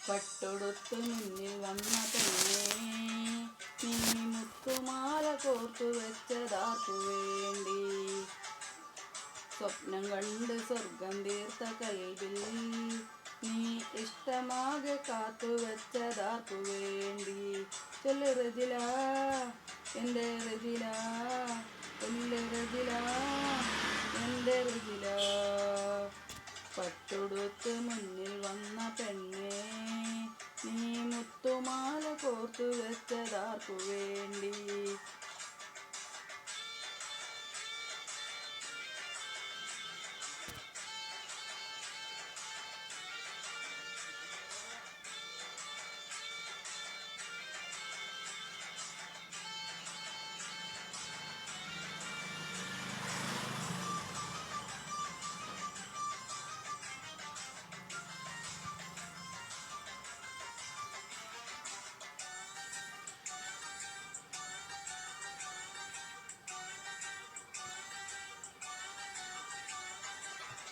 പട്ടൊടുത്ത് മുന്നിൽ വന്ന പെണ്ണേ, നീ മുത്തുമാല കോർത്തു വെച്ചതാർക്കു വേണ്ടി? സ്വപ്നം കണ്ട് സ്വർഗം തീർത്ത കൽവിൽ നീ ഇഷ്ടമാകെ കാത്തു വെച്ചതാർക്കു വേണ്ടി? ചൊല്ല് റജില, എൻ്റെ റജില, എൻ്റെ റജില, എൻ്റെ റജില. പട്ടൊടുത്ത് മുന്നിൽ വന്ന പെണ്ണേ, നീ മുത്തുമാല കോർത്തു വെച്ചതാർക്കു വേണ്ടി?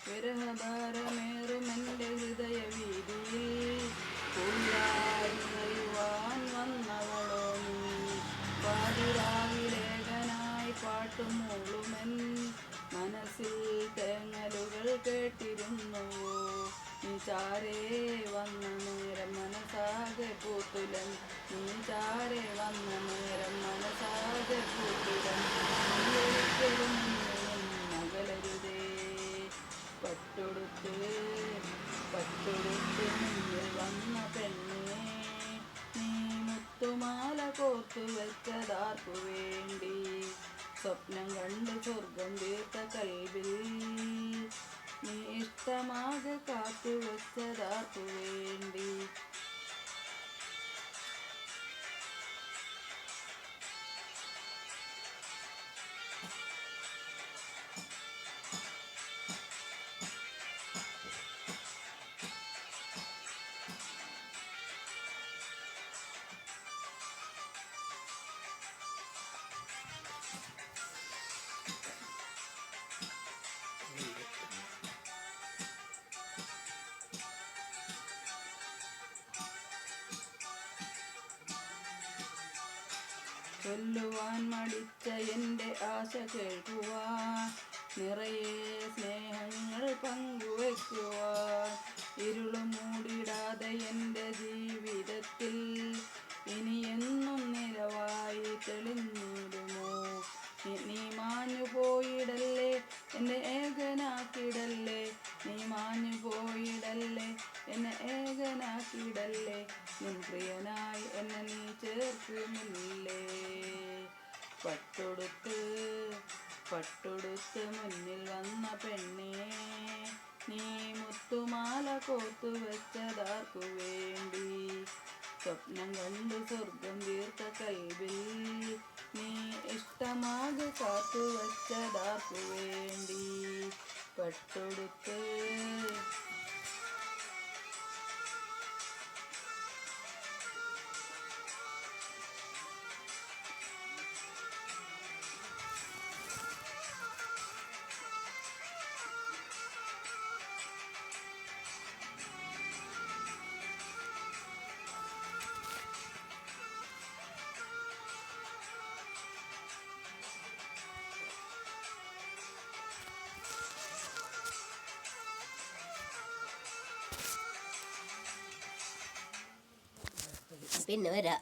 വിരഹഭാരമേറുമെൻ്റെ ഹൃദയവീതിയിൽ പുല്ലായുവാൻ വന്നവളോ നീ? പാതിരാവിലേഖനായി പാട്ടുമൂളുമെൻ മനസ്സിൽ തേങ്ങലുകൾ കേട്ടിരുന്നുവോ? നീ ചാരേ വന്ന നേരം മനസ്സാകെ പൂത്തുലൻ, നീ ചാരേ വന്ന നേരം മനസ്സാകെ പൂത്തുലൻ. നീ ഒരിക്കലും മകളരുതേ. പട്ടൊടുത്ത് മുന്നിൽ വന്ന പെണ്ണേ, നീ മുത്തുമാല കോർത്തു വെച്ചതാർക്കു വേണ്ടി? സ്വപ്നം കണ്ട് സ്വർഗം തീർത്ത കൽവിൽ നീ ഇഷ്ടമാകെ കാത്തു വെച്ചതാർക്കു വേണ്ടി? ചൊല്ലുവാൻ മടിച്ച എൻ്റെ ആശ കേൾക്കുവാൻ, നിറയെ സ്നേഹങ്ങൾ പങ്കുവയ്ക്കുവാൻ, ഇരുളു മൂടിടാതെ എൻ്റെ ജീവിതത്തിൽ ഇനിയെന്നും നിലവായി തെളിഞ്ഞിടുമോ? നീ മാഞ്ഞു പോയിടല്ലേ, എന്നെ ഏകനാക്കിടല്ലേ, നീ മാഞ്ഞു പോയിടല്ലേ, എന്നെ ഏകനാക്കിടല്ലേ, നിൻ പ്രിയനായി എന്നെ നീ ചേർക്കുമില്ലേ? പട്ടൊടുത്ത് മുന്നിൽ വന്ന പെണ്ണേ, നീ മുത്തുമാല കോർത്തു വെച്ചതാർക്കു വേണ്ടി? സ്വപ്നം കണ്ട് സ്വർഗം തീർത്ത കൽവിൽ നീ ഇഷ്ടമാകെ കാത്തു വെച്ചതാർക്കു വേണ്ടി? പട്ടൊടുത്ത് പിന്നെ വരാം.